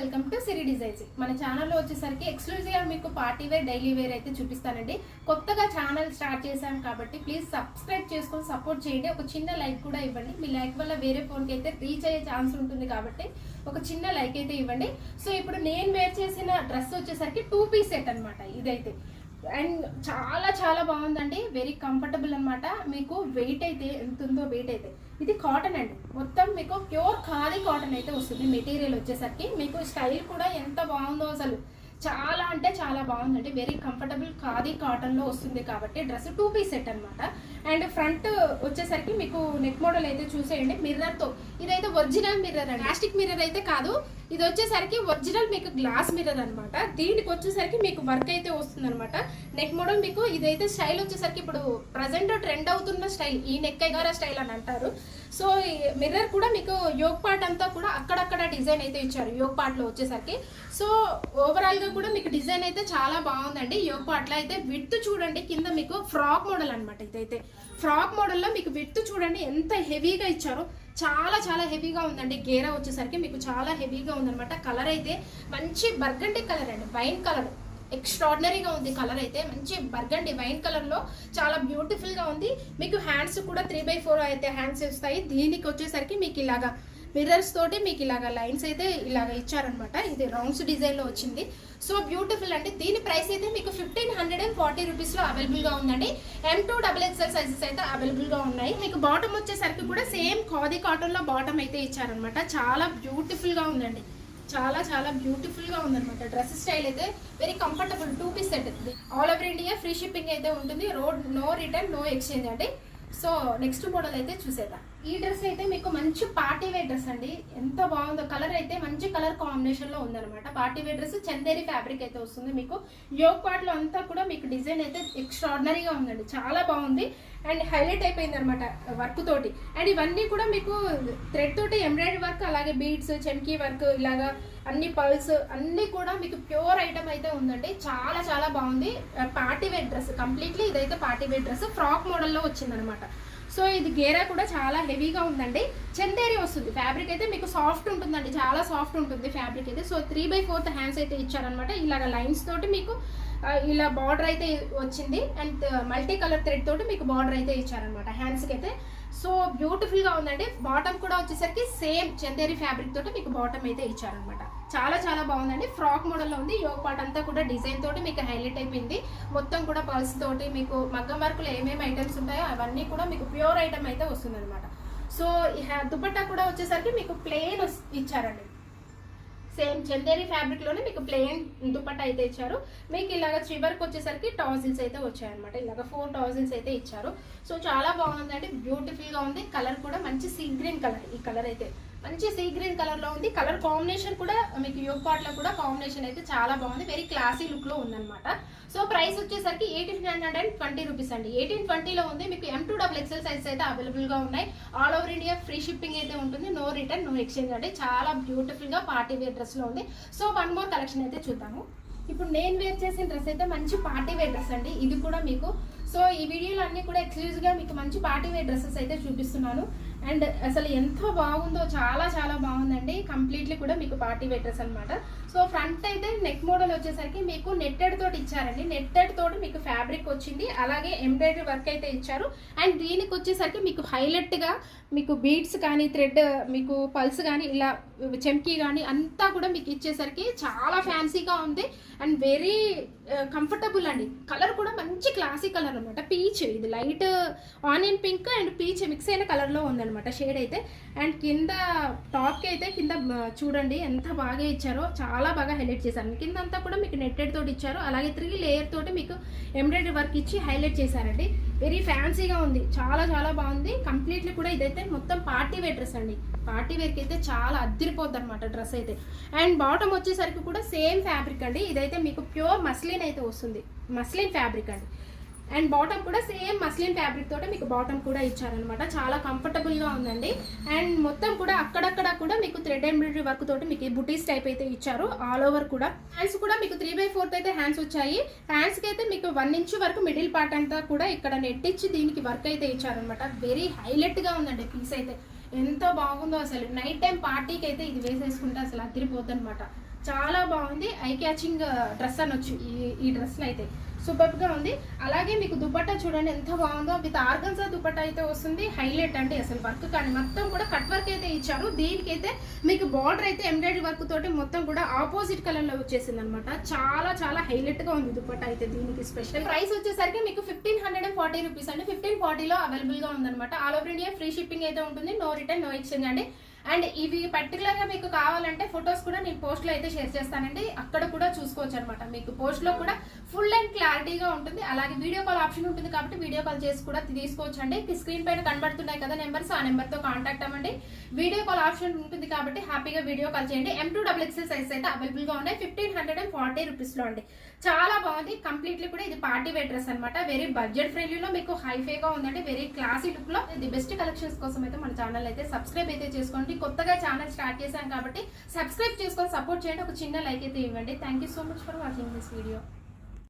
Welcome to Siri designs. మన ఛానల్లో వచ్చేసరికి ఎక్స్క్లూజివ్గా మీకు పార్టీ వేర్ డైలీ వేర్ అయితే చూపిస్తానండి. కొత్తగా ఛానల్ స్టార్ట్ చేశాం కాబట్టి ప్లీజ్ సబ్స్క్రైబ్ చేసుకొని సపోర్ట్ చేయండి. ఒక చిన్న లైక్ కూడా ఇవ్వండి. మీ లైక్ వల్ల వేరే ఫోన్కి అయితే రీచ్ అయ్యే ఛాన్స్ ఉంటుంది కాబట్టి ఒక చిన్న లైక్ అయితే ఇవ్వండి. సో ఇప్పుడు నేను వేర్ చేసిన డ్రెస్ వచ్చేసరికి 2 పీస్ సెట్ అనమాట. ఇదైతే అండ్ చాలా చాలా బాగుందండి. వెరీ కంఫర్టబుల్ అనమాట. మీకు వెయిట్ అయితే ఎంత ఉందో వెయిట్ అయితే ఇది కాటన్ అండి. మొత్తం మీకు ప్యూర్ ఖాదీ కాటన్ అయితే వస్తుంది. మెటీరియల్ వచ్చేసరికి మీకు స్టైల్ కూడా ఎంత బాగుందో అసలు చాలా అంటే చాలా బాగుందండి. వెరీ కంఫర్టబుల్ ఖాదీ కాటన్లో వస్తుంది కాబట్టి డ్రెస్ 2 పీస్ సెట్ అనమాట. అండ్ ఫ్రంట్ వచ్చేసరికి మీకు నెక్ మోడల్ అయితే చూసేయండి మిర్రర్తో. ఇదైతే ఒరిజినల్ మిర్రర్ అండి, ప్లాస్టిక్ మిర్రర్ అయితే కాదు. ఇది వచ్చేసరికి ఒరిజినల్ మీకు గ్లాస్ మిర్రర్ అనమాట. దీనికి వచ్చేసరికి మీకు వర్క్ అయితే వస్తుంది అనమాట. నెక్ మోడల్ మీకు ఇదైతే స్టైల్ వచ్చేసరికి ఇప్పుడు ప్రజెంట్ ట్రెండ్ అవుతున్న స్టైల్, ఈ నెక్ ఎగారా స్టైల్ అని అంటారు. సో ఈ మిర్రర్ కూడా మీకు యోగ్ పార్ట్ అంతా కూడా అక్కడక్కడ డిజైన్ అయితే ఇచ్చారు యోగ్ పార్ట్లో వచ్చేసరికి. సో ఓవరాల్గా కూడా మీకు డిజైన్ అయితే చాలా బాగుందండి. యోగ్ పార్ట్లో అయితే విడ్త్ చూడండి, కింద మీకు ఫ్రాక్ మోడల్ అనమాట. ఇదైతే ఫ్రాక్ మోడల్లో మీకు విడ్త్ చూడండి ఎంత హెవీగా ఇచ్చారో, చాలా చాలా హెవీగా ఉందండి. గేరా వచ్చేసరికి మీకు చాలా హెవీగా ఉందనమాట. కలర్ అయితే మంచి బర్గండి కలర్ అండి, వైన్ కలర్. ఎక్స్ట్రాడినరీగా ఉంది కలర్ అయితే, మంచి బర్గండి వైన్ కలర్లో చాలా బ్యూటిఫుల్గా ఉంది. మీకు హ్యాండ్స్ కూడా 3/4 అయితే హ్యాండ్స్ వస్తాయి. దీనికి వచ్చేసరికి మీకు ఇలాగా మిర్రర్స్ తోటి మీకు ఇలాగ లైన్స్ అయితే ఇలాగ ఇచ్చారనమాట. ఇది రౌండ్స్ డిజైన్లో వచ్చింది. సో బ్యూటిఫుల్ అండి. దీని ప్రైస్ అయితే మీకు 1540 రూపీస్లో అవైలబుల్గా ఉందండి. M2 XXL సైజెస్ అయితే అవైలబుల్గా ఉన్నాయి. మీకు బాటమ్ వచ్చేసరికి కూడా సేమ్ ఖాదీ కాటన్లో బాటమ్ అయితే ఇచ్చారనమాట. చాలా బ్యూటిఫుల్గా ఉందండి, చాలా చాలా బ్యూటిఫుల్గా ఉందన్నమాట. డ్రెస్ స్టైల్ అయితే very comfortable 2 piece set. All over India free shipping అయితే ఉంటుంది. రోడ్ నో రిటర్న్ నో ఎక్స్చేంజ్ అండి. సో నెక్స్ట్ మోడల్ అయితే చూసేద్దాం. ఈ డ్రెస్ అయితే మీకు మంచి పార్టీ వేర్ డ్రెస్ అండి. ఎంత బాగుందో, కలర్ అయితే మంచి కలర్ కాంబినేషన్లో ఉందన్నమాట. Party wear dress Chanderi fabric అయితే వస్తుంది. మీకు యోగ్ పార్ట్లో అంతా కూడా మీకు డిజైన్ అయితే ఎక్స్ట్రాడినరీగా ఉందండి, చాలా బాగుంది. అండ్ హైలైట్ అయిపోయింది అనమాట వర్క్ తోటి. అండ్ ఇవన్నీ కూడా మీకు థ్రెడ్ తోటి ఎంబ్రాయిడరీ వర్క్, అలాగే బీడ్స్, చెమ్కీ వర్క్, ఇలాగా అన్ని పల్స్ అన్నీ కూడా మీకు ప్యూర్ ఐటమ్ అయితే ఉందండి. చాలా చాలా బాగుంది. Party wear dress completely. ఇదైతే పార్టీ వేర్ డ్రెస్ ఫ్రాక్ మోడల్లో వచ్చిందనమాట. సో ఇది గేరా కూడా చాలా హెవీగా ఉందండి. చందేరి వస్తుంది. ఫ్యాబ్రిక్ అయితే మీకు సాఫ్ట్ ఉంటుందండి, చాలా సాఫ్ట్ ఉంటుంది ఫ్యాబ్రిక్ అయితే. సో 3/4 హ్యాండ్స్ అయితే ఇచ్చారనమాట. ఇలాగ లైన్స్ తోటి మీకు ఇలా బార్డర్ అయితే వచ్చింది. అండ్ మల్టీ కలర్ థ్రెడ్ తోటి మీకు బార్డర్ అయితే ఇచ్చారనమాట హ్యాండ్స్కి అయితే. సో బ్యూటిఫుల్గా ఉందండి. బాటమ్ కూడా వచ్చేసరికి సేమ్ చందేరి ఫ్యాబ్రిక్ తోటి మీకు బాటమ్ అయితే ఇచ్చారనమాట. చాలా చాలా బాగుందండి. ఫ్రాక్ మోడల్లో ఉంది. యోగ్ పార్ట్ అంతా కూడా డిజైన్ తోటి మీకు హైలైట్ అయిపోయింది. మొత్తం కూడా పల్స్ తోటి మీకు మగ్గం వర్కులు ఏమేమి ఐటమ్స్ ఉంటాయో అవన్నీ కూడా మీకు ప్యూర్ ఐటమ్ అయితే వస్తుంది అనమాట. సో ఈ దుపట్టా కూడా వచ్చేసరికి మీకు ప్లెయిన్ ఇచ్చారండి. సేమ్ చందేరి ఫ్యాబ్రిక్ లోనే మీకు ప్లెయిన్ దుపట్టా అయితే ఇచ్చారు. మీకు ఇలాగ చివరికి వచ్చేసరికి టాజిల్స్ అయితే వచ్చాయన్నమాట. ఇలాగ 4 టాజిల్స్ అయితే ఇచ్చారు. సో చాలా బాగుందండి, బ్యూటిఫుల్ గా ఉంది. కలర్ కూడా మంచి సీ గ్రీన్ కలర్. ఈ కలర్ అయితే మంచి సీ గ్రీన్ కలర్ లో ఉంది. కలర్ కాంబినేషన్ కూడా మీకు యోగ్ పార్ట్ లో కూడా కాంబినేషన్ అయితే చాలా బాగుంది. వెరీ క్లాసీ లుక్ లో ఉందన్నమాట. సో ప్రైస్ వచ్చేసరికి 1820 రూపీస్ అండి. 1820లో ఉంది. మీకు M2 XXL సైజ్ అయితే అవైలబుల్ గా ఉన్నాయి. All over India free shipping అయితే ఉంటుంది. నో రిటర్న్ నో ఎక్స్చేంజ్ అండి. చాలా బ్యూటిఫుల్ గా పార్టీ వేర్ డ్రెస్ లో ఉంది. సో 1 మోర్ కలెక్షన్ అయితే చూద్దాము. ఇప్పుడు నేను వేర్ చేసిన డ్రెస్ అయితే మంచి పార్టీ వేర్ డ్రెస్ అండి. ఇది కూడా మీకు సో ఈ వీడియోలో అన్ని కూడా ఎక్స్క్లూజివ్గా మీకు మంచి పార్టీ వేర్ డ్రెస్సెస్ అయితే చూపిస్తున్నాను. అండ్ అసలు ఎంత బాగుందో, చాలా చాలా బాగుందండి. కంప్లీట్లీ కూడా మీకు పార్టీ వేర్ డ్రెస్ అనమాట. సో ఫ్రంట్ అయితే నెక్ మోడల్ వచ్చేసరికి మీకు నెట్టెడ్ తోటి ఇచ్చారండి. నెట్టెడ్ తోటి మీకు ఫ్యాబ్రిక్ వచ్చింది, అలాగే ఎంబ్రాయిడరీ వర్క్ అయితే ఇచ్చారు. అండ్ దీనికి వచ్చేసరికి మీకు హైలైట్గా మీకు బీడ్స్ కానీ థ్రెడ్ మీకు పల్స్ కానీ ఇలా చెమ్కీ కానీ అంతా కూడా మీకు ఇచ్చేసరికి చాలా ఫ్యాన్సీగా ఉంది. అండ్ వెరీ కంఫర్టబుల్ అండి. కలర్ కూడా మంచి క్లాసీ కలర్ అనమాట. పీచ్, ఇది light onion pink and peach mix అయిన కలర్లో ఉందన్నమాట షేడ్ అయితే. అండ్ కింద టాప్కి అయితే కింద చూడండి ఎంత బాగా ఇచ్చారో, చాలా బాగా హైలైట్ చేశారు. కింద అంతా కూడా మీకు నెట్టెడ్ తోటి ఇచ్చారు, అలాగే 3 లేయర్ తోటి మీకు ఎంబ్రాయిడరీ వర్క్ ఇచ్చి హైలైట్ చేశారండి. వెరీ ఫ్యాన్సీగా ఉంది, చాలా చాలా బాగుంది. కంప్లీట్లీ కూడా ఇదైతే మొత్తం పార్టీ వేర్ డ్రెస్ అండి. పార్టీ వేర్కి అయితే చాలా అద్దరిపోద్ది అనమాట డ్రెస్ అయితే. అండ్ బాటమ్ వచ్చేసరికి కూడా సేమ్ ఫ్యాబ్రిక్ అండి. ఇదైతే మీకు ప్యూర్ మస్లిన్ అయితే వస్తుంది, మస్లిన్ ఫ్యాబ్రిక్ అండి. అండ్ బాటమ్ కూడా సేమ్ మస్లిన్ ఫ్యాబ్రిక్ తోటి మీకు బాటమ్ కూడా ఇచ్చారనమాట. చాలా కంఫర్టబుల్గా ఉందండి. అండ్ మొత్తం కూడా అక్కడక్కడ కూడా మీకు థ్రెడ్ ఎంబ్రాయిడరీ వర్క్ తోటి మీకు బుటీస్ టైప్ అయితే ఇచ్చారు. ఆల్ ఓవర్ కూడా హ్యాండ్స్ కూడా మీకు 3/4 అయితే హ్యాండ్స్ వచ్చాయి. హ్యాండ్స్కి అయితే మీకు 1 ఇంచ్ వరకు మిడిల్ పార్ట్ అంతా కూడా ఇక్కడ నెట్ ఇచ్చి దీనికి వర్క్ అయితే ఇచ్చారనమాట. వెరీ హైలైట్గా ఉందండి పీస్ అయితే. ఎంత బాగుందో అసలు. నైట్ టైం పార్టీకి అయితే ఇది వేసేసుకుంటే అసలు అదిరిపోద్ది అనమాట. చాలా బాగుంది. ఐ క్యాచింగ్ డ్రెస్ అనొచ్చు ఈ డ్రెస్లో అయితే. సూపర్ గా ఉంది. అలాగే మీకు దుపట్టా చూడండి ఎంత బాగుందో, విత్ ఆర్గన్జా దుపట్టా అయితే వస్తుంది. హైలైట్ అండి అసలు వర్క్ కానీ మొత్తం కూడా కట్ వర్క్ అయితే ఇచ్చారు. దీనికైతే మీకు బార్డర్ అయితే ఎంబ్రాయిడరీ వర్క్ తోటి మొత్తం కూడా ఆపోజిట్ కలర్ లో వచ్చేసింది అనమాట. చాలా చాలా హైలైట్ గా ఉంది దుపట్టా అయితే. దీనికి స్పెషల్ ప్రైస్ వచ్చేసరికి మీకు 1540 రూపీస్ అండి. 1540 లో అవైలబుల్ గా ఉందన్నమాట. All over India free shipping అయితే ఉంటుంది. నో రిటర్న్ నో ఎక్స్చేంజ్ అండి. అండ్ ఇవి పర్టికులర్ గా మీకు కావాలంటే ఫొటోస్ కూడా నేను పోస్ట్ లో అయితే షేర్ చేస్తానండి. అక్కడ కూడా చూసుకోవచ్చు అనమాట. మీకు పోస్ట్ లో కూడా ఫుల్ అండ్ క్లారిటీగా ఉంటుంది. అలాగే వీడియో కాల్ ఆప్షన్ ఉంటుంది కాబట్టి వీడియో కాల్ చేసి కూడా తీసుకోవచ్చు అండి. స్క్రీన్ పైన కనబడుతున్నాయి కదా నెంబర్స్, ఆ నెంబర్ తో కాంటాక్ట్ అవ్వండి. వీడియో కాల్ ఆప్షన్ ఉంటుంది కాబట్టి హ్యాపీగా వీడియో కాల్ చేయండి. M2XXL సైజ్ అయితే అవైలబుల్ గా ఉన్నాయి. 1540 రూపీస్ లో అండి. చాలా బాగుంది. కంప్లీట్లీ కూడా ఇది పార్టీ వేర్ డ్రెస్ అనమాట. వెరీ బడ్జెట్ ఫ్రెండ్లీలో మీకు హైఫైగా ఉందండి. వెరీ క్లాసీ లుక్ లో ఇది బెస్ట్ కలెక్షన్స్ కోసం అయితే మన ఛానల్ అయితే సబ్స్క్రైబ్ అయితే చేసుకోండి. కొత్తగా ఛానల్ స్టార్ట్ చేశాం కాబట్టి సబ్స్క్రైబ్ చేసుకొని సపోర్ట్ చేయండి. ఒక చిన్న లైక్ అయితే ఇవ్వండి. Thank you so much for watching this video.